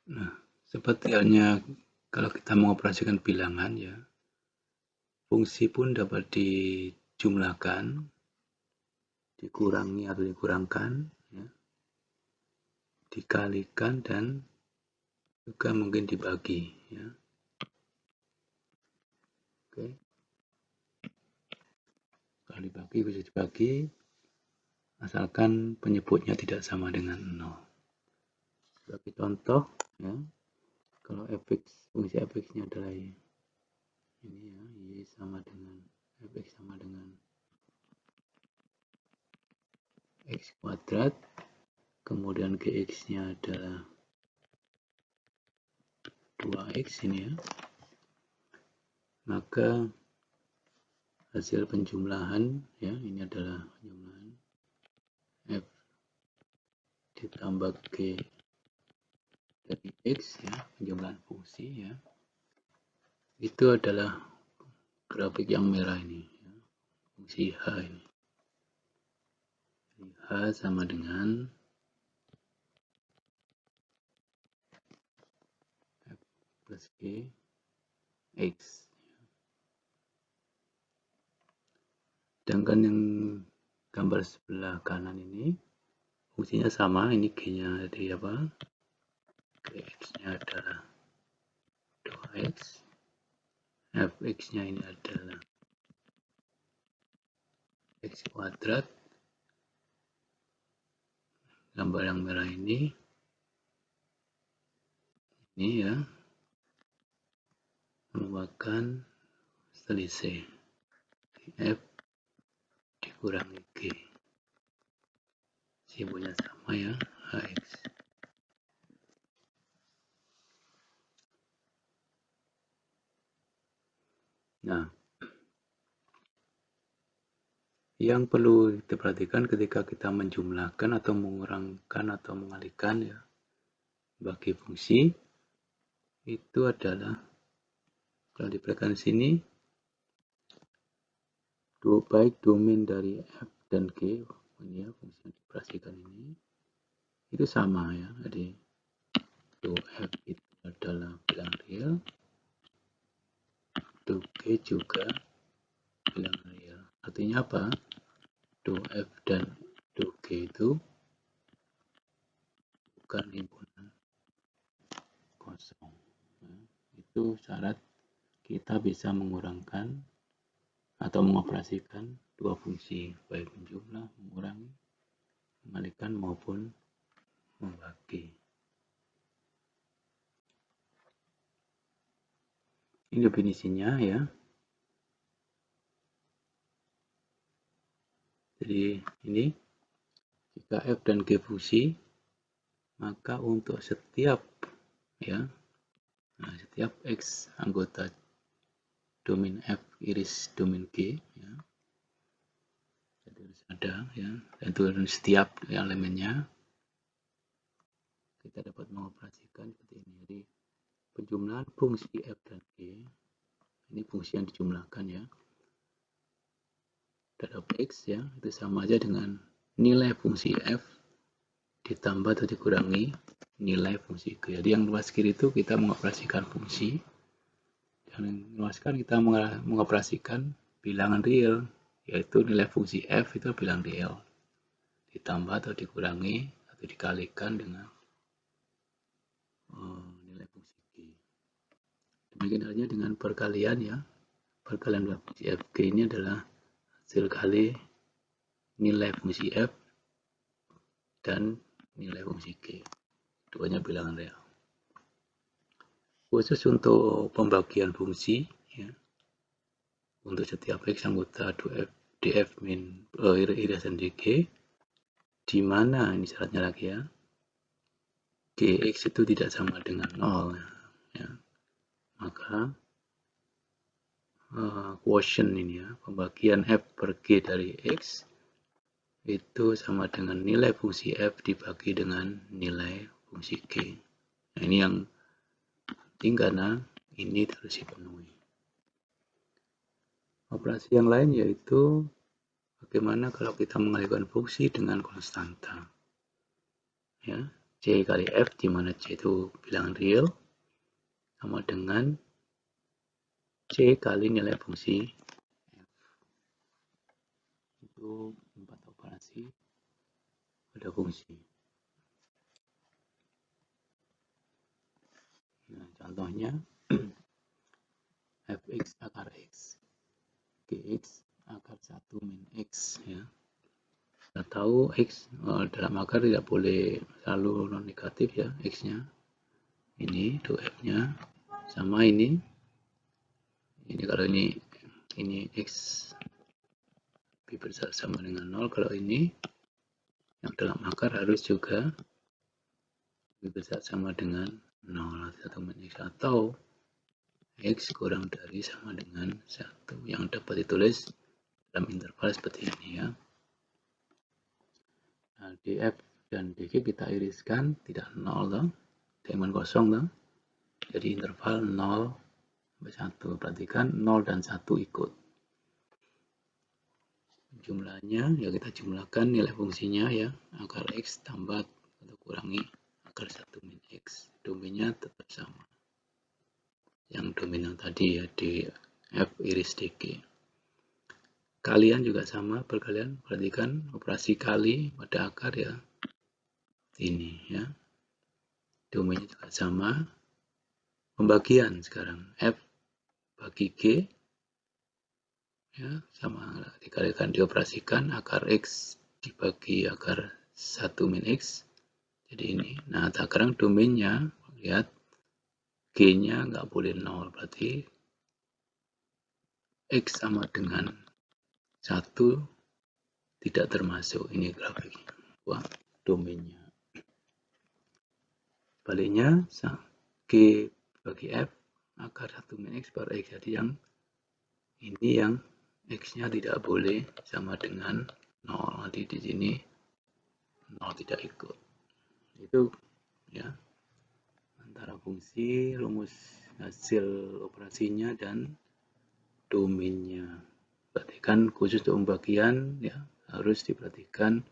Nah, seperti halnya kalau kita mengoperasikan bilangan ya, fungsi pun dapat dijumlahkan, dikurangi atau dikurangkan, ya, dikalikan dan juga mungkin dibagi. Ya. Oke, kalau dibagi bisa dibagi, asalkan penyebutnya tidak sama dengan 0. Sebagai contoh, ya, kalau fungsi fx-nya adalah ini ya, y sama dengan fx sama dengan x kuadrat, kemudian gx-nya adalah 2x ini ya, maka hasil penjumlahan ya, ini adalah penjumlahan f ditambah g dari x ya, penjumlahan fungsi ya, itu adalah grafik yang merah ini ya, fungsi h ini. H sama dengan f plus g x. Sedangkan yang gambar sebelah kanan ini fungsinya sama, ini g-nya dari apa? Gx-nya adalah 2x, fx-nya ini adalah x kuadrat. Gambar yang merah ini ya, merupakan selisih f dikurangi g. Simbolnya sama ya, hx. Nah, yang perlu diperhatikan ketika kita menjumlahkan atau mengurangkan atau mengalihkan ya, bagi fungsi itu adalah kalau diperhatikan di sini, baik domain dari f dan g, ini ya, fungsi yang dioperasikan ini, itu sama ya. Jadi f itu adalah bilangan real, g juga bilangan real. Artinya apa? f dan g itu bukan himpunan kosong. Nah, itu syarat kita bisa mengurangkan atau mengoperasikan dua fungsi, baik menjumlah, mengurangi, mengalihkan maupun membagi. Ini definisinya ya. Jadi ini jika f dan g fungsi, maka untuk setiap ya, setiap x anggota domain f iris domain g ya, jadi harus ada ya, dan itu setiap elemennya kita dapat mengoperasikan seperti ini. Jadi penjumlahan fungsi f dan g, ini fungsi yang dijumlahkan ya, terhadap x ya, itu sama aja dengan nilai fungsi f ditambah atau dikurangi nilai fungsi g. Jadi yang luas kiri itu kita mengoperasikan fungsi, yang luas kanan kita mengoperasikan bilangan real, yaitu nilai fungsi f itu bilangan real, ditambah atau dikurangi atau dikalikan dengan nilai fungsi g. Demikian halnya dengan perkalian ya, perkalian fungsi f g ini adalah hasil kali nilai fungsi f dan nilai fungsi g, keduanya bilangan real. Khusus untuk pembagian fungsi ya, untuk setiap x anggota df min irisan dg, di mana ini syaratnya lagi ya, gx itu tidak sama dengan 0 ya, maka quotient ini ya, pembagian f per g dari x itu sama dengan nilai fungsi f dibagi dengan nilai fungsi g. Nah, ini yang penting karena ini harus dipenuhi. Operasi yang lain yaitu bagaimana kalau kita mengalihkan fungsi dengan konstanta. Ya, C kali F, di mana C itu bilangan real, sama dengan C kali nilai fungsi F. Itu 4 operasi pada fungsi. Nah, contohnya fx akar x, gx akar 1 min x ya. Kita tahu x dalam akar tidak boleh selalu non negatif ya, x-nya. Ini 2f-nya sama ini kalau ini x lebih besar sama dengan 0, kalau ini yang dalam akar harus juga lebih besar sama dengan 0, 1 min x, atau x kurang dari sama dengan 1 yang dapat ditulis dalam interval seperti ini ya. Nah, df dan dg kita iriskan tidak 0 toh, dengan kosong toh. Jadi interval 0 sampai 1. Perhatikan 0 dan 1 ikut. Jumlahnya ya kita jumlahkan nilai fungsinya ya, akar x tambah atau kurangi akar 1 min x. Domainnya tetap sama. Yang domain yang tadi ya, df iris dg. Kalian juga sama, perkalian, perhatikan operasi kali pada akar ya, ini ya. Domainnya juga sama. Pembagian sekarang, F bagi G, ya, sama, dikalikan, dioperasikan, akar X dibagi akar 1 min X, jadi ini. Nah, sekarang domainnya, lihat, G-nya nggak boleh 0, berarti X sama dengan 1 tidak termasuk, ini grafiknya. Wah, domainnya. Baliknya, G bagi F, akar 1 min X per X. Jadi yang ini yang X-nya tidak boleh sama dengan 0. Nanti di sini 0 tidak ikut. Itu ya, antara fungsi, rumus hasil operasinya, dan domainnya. Perhatikan khusus untuk pembagian ya, harus diperhatikan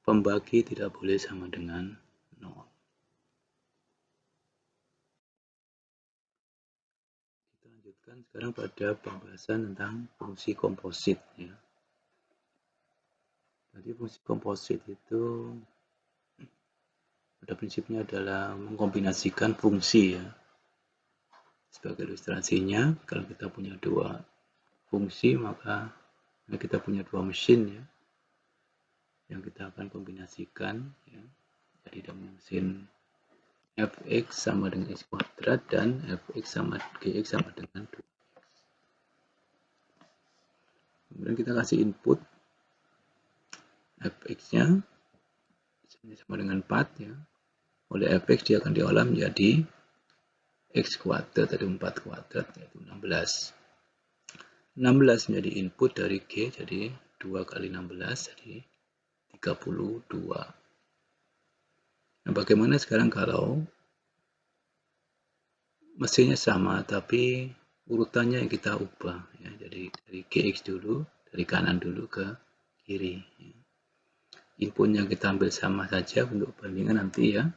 pembagi tidak boleh sama dengan 0. Kita lanjutkan sekarang pada pembahasan tentang fungsi komposit ya. Jadi fungsi komposit itu pada prinsipnya adalah mengkombinasikan fungsi ya. Sebagai ilustrasinya, kalau kita punya dua fungsi, maka kita punya dua mesin ya, yang kita akan kombinasikan ya. Jadi dalam mesin fx sama dengan x kuadrat dan fx sama gx sama dengan 2x. Kemudian kita kasih input fx-nya sama dengan 4 ya. Oleh fx dia akan diolah menjadi x kuadrat, atau 4 kuadrat, yaitu 16. 16 menjadi input dari G, jadi 2 kali 16, jadi 32. Nah, bagaimana sekarang kalau mesinnya sama, tapi urutannya yang kita ubah, ya. Jadi dari GX dulu, dari kanan dulu ke kiri. Ya. Inputnya kita ambil sama saja untuk bandingan nanti ya.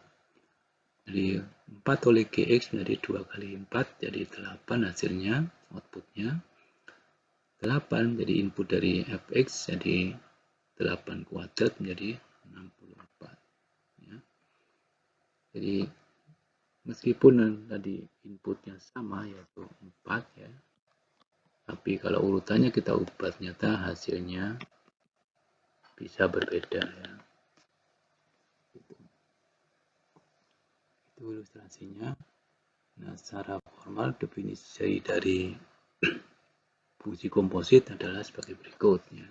Jadi 4 oleh GX menjadi 2 kali 4, jadi 8 hasilnya, outputnya. 8 jadi input dari fx, jadi 8 kuadrat menjadi 64 ya. Jadi meskipun tadi inputnya sama yaitu 4 ya, tapi kalau urutannya kita ubah ternyata hasilnya bisa berbeda ya. Itu ilustrasinya. Nah, secara formal definisi dari fungsi komposit adalah sebagai berikut ya.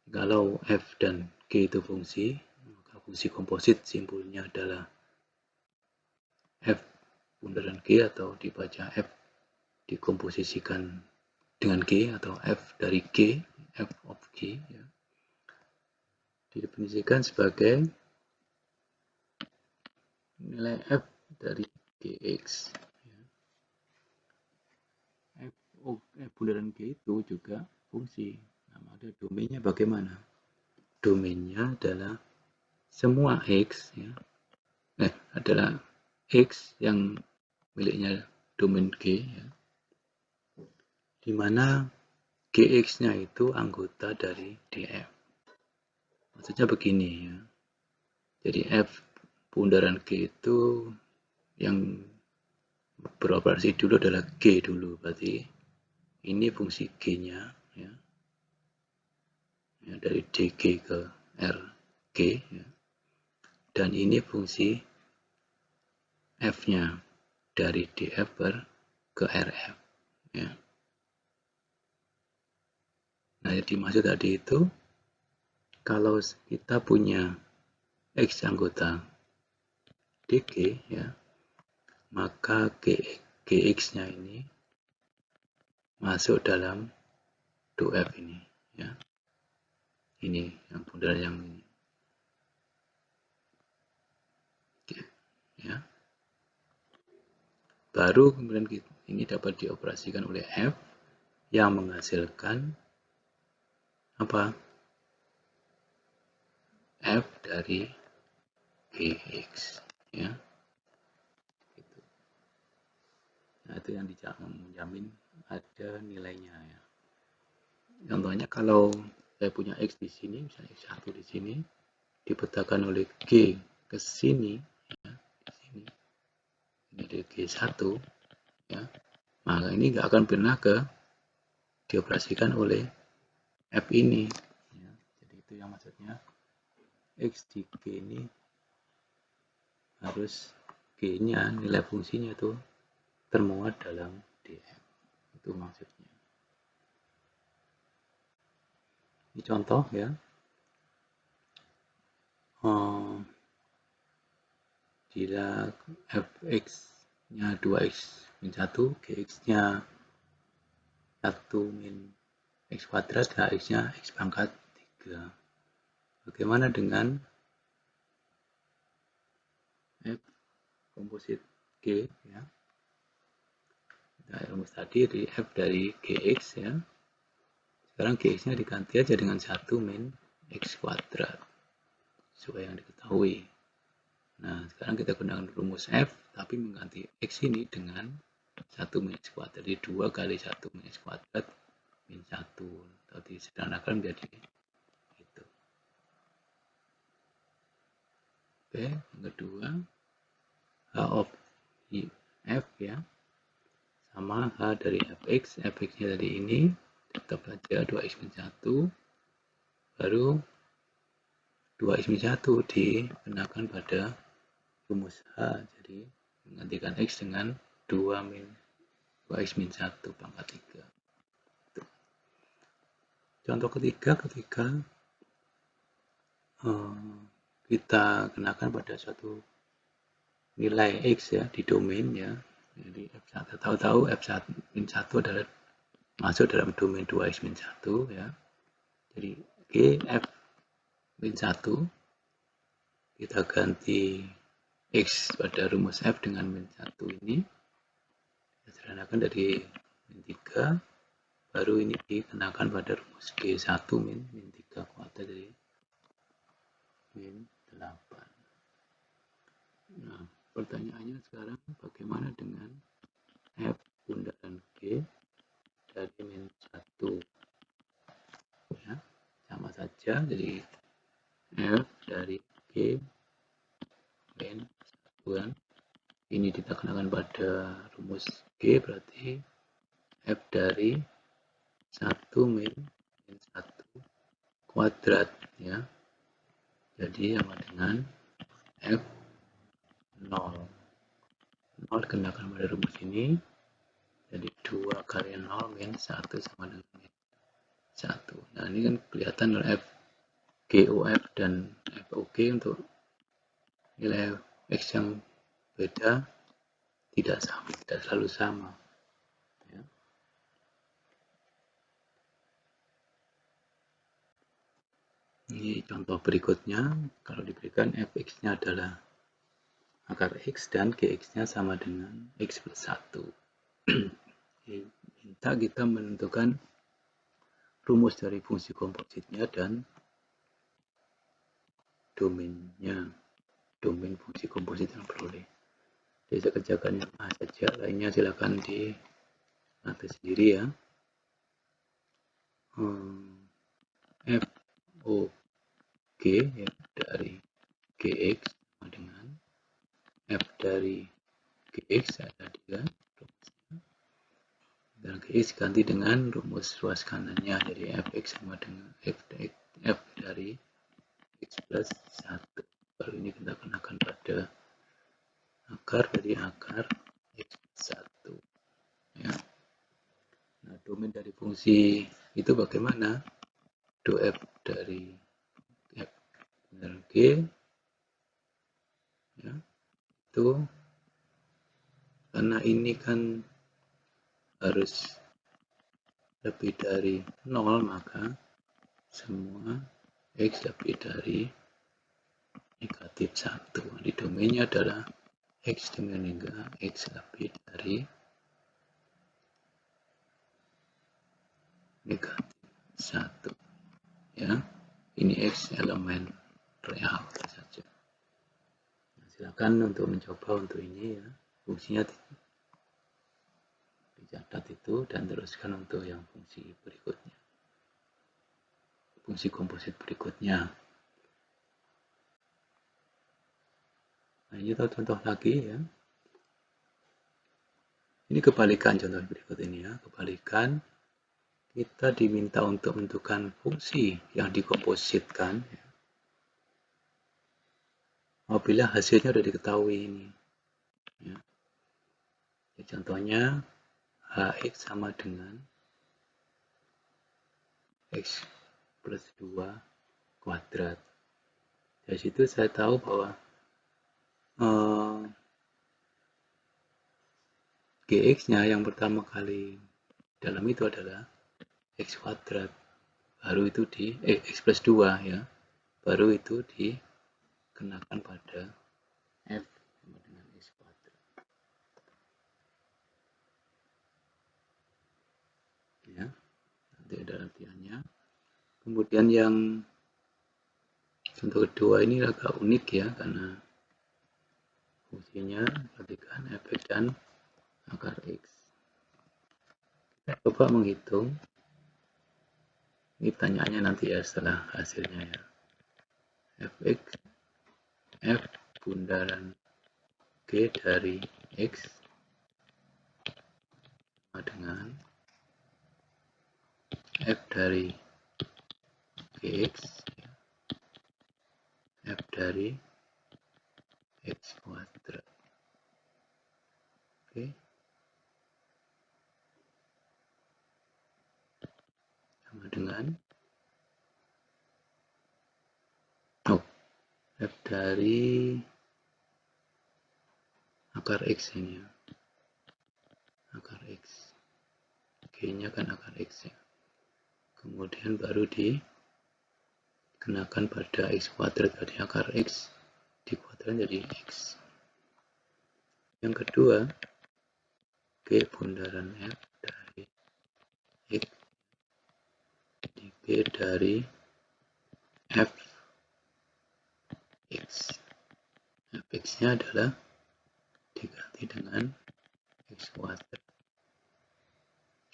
Kalau F dan G itu fungsi, maka fungsi komposit simpulnya adalah F bundaran G, atau dibaca F dikomposisikan dengan G, atau F dari G, F of G ya. Didefinisikan sebagai nilai F dari Gx ya. F bundaran G itu juga fungsi. Nah, ada domainnya bagaimana? Domainnya adalah semua X ya, adalah X yang miliknya domain G, ya, di mana Gx-nya itu anggota dari df. Maksudnya begini ya. Jadi F bundaran G itu yang beroperasi dulu adalah G dulu. Berarti ini fungsi G-nya ya. Ya, dari dg ke rg ya. Dan ini fungsi F-nya dari df ke rf ya. Nah, yang dimaksud tadi itu kalau kita punya X anggota dg ya, maka Gx-nya ini masuk dalam doF ini ya. Ini yang bundaran yang ini. Ya. Baru kemudian ini dapat dioperasikan oleh F yang menghasilkan apa? F dari Gx ya. Nah, itu yang menjamin ada nilainya ya. Contohnya kalau saya punya X di sini, misalnya X1 di sini, dipetakan oleh G ke sini, ya, di sini, ini dari G1, ya, maka ini nggak akan pernah dioperasikan oleh F ini. Ya. Jadi itu yang maksudnya X di G ini harus G-nya, nilai fungsinya itu termuat dalam df. Itu maksudnya. Ini contoh ya. Jika fx-nya 2x min 1, gx-nya 1 min x kuadrat, hx-nya x pangkat 3. Bagaimana dengan f komposit g ya? Nah, rumus tadi di f dari gx ya. Sekarang gx-nya diganti aja dengan 1 min x kuadrat sesuai yang diketahui. Nah, sekarang kita gunakan rumus f tapi mengganti x ini dengan 1 min x kuadrat. Jadi 2 kali 1 min x kuadrat min 1. Atau disederhanakan menjadi itu. Oke, yang kedua h of f ya sama h dari fx. Fx-nya dari ini tetap aja 2x min 1. Baru 2x min 1 dikenakan pada rumus h. Jadi menggantikan x dengan 2 min 2x min 1 pangkat 3. Itu. Contoh ketiga, ketika kita kenakan pada suatu nilai x ya di domain ya. Jadi F1, tahu-tahu F1 min 1 adalah masuk dalam domain 2x min 1 ya. Jadi G F min 1 kita ganti x pada rumus F dengan min 1 ini. Kita sederhanakan dari min 3, baru ini dikenakan pada rumus G1 min 3 kuadrat dari min 8. Nah, pertanyaannya sekarang bagaimana dengan F bundaran G dari min 1 ya, sama saja. Jadi F dari G min 1 ini kita kenakan pada rumus G, berarti F dari 1 min 1 kuadrat ya. Jadi sama dengan F 0 dikenakan pada rumus ini, jadi 2 kali 0 min 1 sama dengan min 1. Nah, ini kan kelihatan F GOF dan FOG untuk nilai X yang beda tidak sama, tidak selalu sama. Ya. Ini contoh berikutnya, kalau diberikan Fx-nya adalah akar X dan Gx-nya sama dengan X plus 1. Minta kita menentukan rumus dari fungsi kompositnya dan domainnya. domain fungsi komposit yang peroleh. Jadi saya kerjakan yang A saja, lainnya silakan dilatih sendiri ya. F O G ya, dari Gx sama dengan F dari Gx ada 3, dan Gx ganti dengan rumus ruas kanannya, jadi Fx sama dengan F dari X plus 1. Kalau ini kita kenakan pada akar, dari akar X plus 1 ya. Nah, domain dari fungsi itu bagaimana? Do F dari F benar G ya, itu karena ini kan harus lebih dari 0, maka semua X lebih dari negatif 1. Di domainnya adalah X dengan hingga X lebih dari negatif 1 ya. Ini X elemen real saja. Nah, silakan untuk mencoba untuk ini ya, fungsinya dicatat itu, dan teruskan untuk yang fungsi berikutnya, fungsi komposit berikutnya. Nah, ini contoh lagi ya. Ini kebalikan contoh berikut ini ya, kebalikan. Kita diminta untuk menentukan fungsi yang dikompositkan apabila hasilnya sudah diketahui ini ya. Contohnya Hx sama dengan X plus 2 kuadrat. Dari situ saya tahu bahwa Gx-nya yang pertama kali dalam itu adalah X kuadrat, baru itu di X plus 2 ya, baru itu dikenakan pada F sama dengan X kuadrat ya, nanti ada latihannya. Kemudian yang contoh kedua ini agak unik ya, karena fungsinya perhatikan Fx dan akar X. Kita coba menghitung. Ini pertanyaannya nanti ya setelah hasilnya ya. Fx, F bundaran G dari X sama dengan F dari Gx, F dari X kuadrat. Oke. Sama dengan F dari akar X ini ya. Akar X. G-nya kan akar X ya. Kemudian baru dikenakan pada X kuadrat, dari akar X dikuadrat jadi X. Yang kedua, G bundaran F dari X di G dari F X. Fx-nya adalah diganti dengan X kuadrat.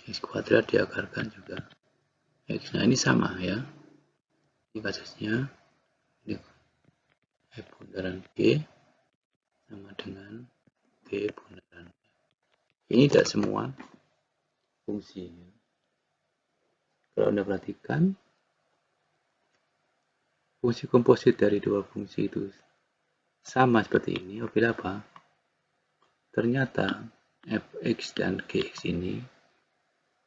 X kuadrat diakarkan juga X. Nah, ini sama ya. Ini kasusnya ini F bundaran G sama dengan G bundaran F. Ini tidak semua fungsi. Kalau Anda perhatikan, fungsi komposit dari dua fungsi itu sama seperti ini. Apabila apa? Ternyata Fx dan Gx ini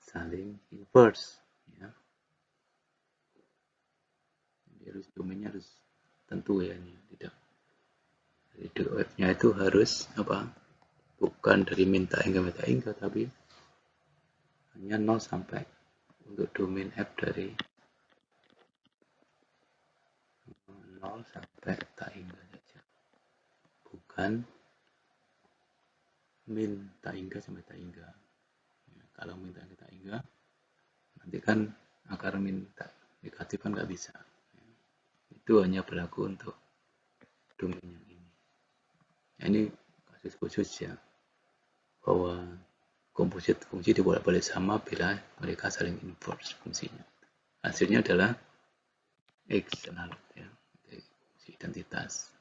saling inverse. Ya. Jadi domainnya harus tentu ya, ini tidak. Jadi F-nya itu harus apa? Bukan dari min tak hingga, tapi hanya 0 sampai untuk domain F dari 0 sampai tak hingga saja, bukan min tak hingga sampai tak hingga ya. Kalau min tak hingga nanti kan akar min tak negatif kan nggak bisa ya. Itu hanya berlaku untuk domain yang ini. Ya, ini kasus khusus ya, bahwa komposit fungsi dibolak-balik sama bila mereka saling inverse fungsinya. Hasilnya adalah eksternal ya, fungsi identitas.